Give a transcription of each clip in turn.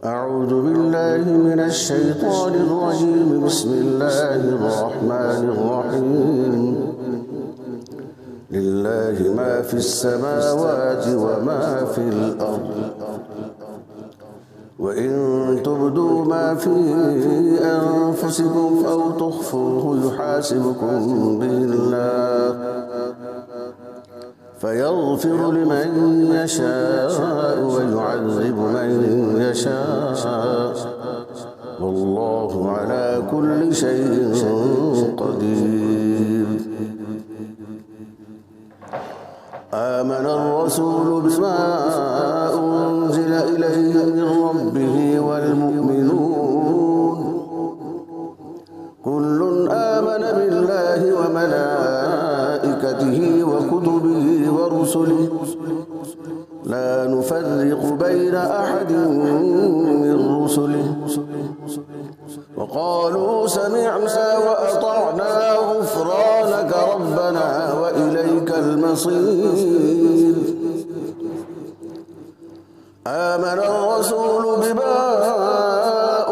أعوذ بالله من الشيطان الرجيم. بسم الله الرحمن الرحيم. لله ما في السماوات وما في الأرض، وإن تبدوا ما في أنفسكم أو تخفوه يحاسبكم به الله، فيغفر لمن يشاء ويعذب من يشاء، والله على كل شيء قدير. آمن الرسول بما أنزل إليه من ربه والمؤمنون كل آمن بالله وملائكته وكتبه ورسله لا نفرق بين أحد من رسله، وقالوا سمعنا وأطعنا غفرانك ربنا وإليك المصير. آمن الرسول بما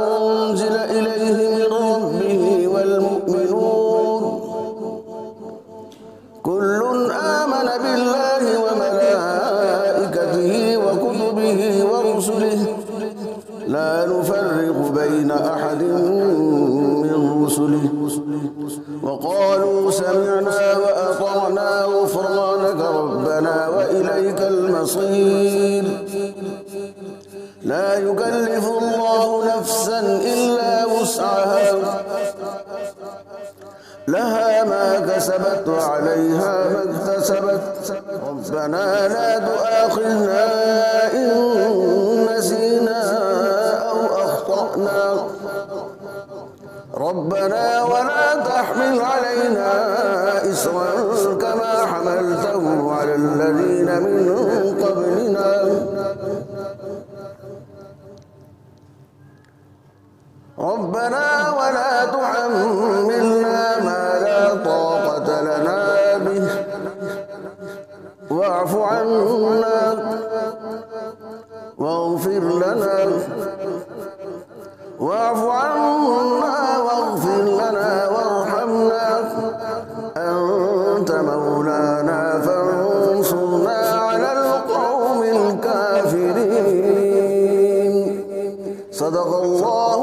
أنزل إليه من ربه والمؤمنون كل آمن بالله وملائكته وكتبه ورسله لا نفرق بين أحد من رسله، وقالوا سمعنا وأطعنا غفرانك ربنا وإليك المصير. لا يكلف الله نفسا إلا وسعها، لها ما كسبت وعليها ما اكتسبت، ربنا لا تؤاخذنا إن نسينا أو أخطأنا، ربنا ولا تحمل علينا إصرا كما حملته على الذين من قبلنا، ربنا ولا تحملنا ما لا طاقة لنا به واعف عنا واغفر لنا وارحمنا أنت مولانا فانصرنا على القوم الكافرين. صدق الله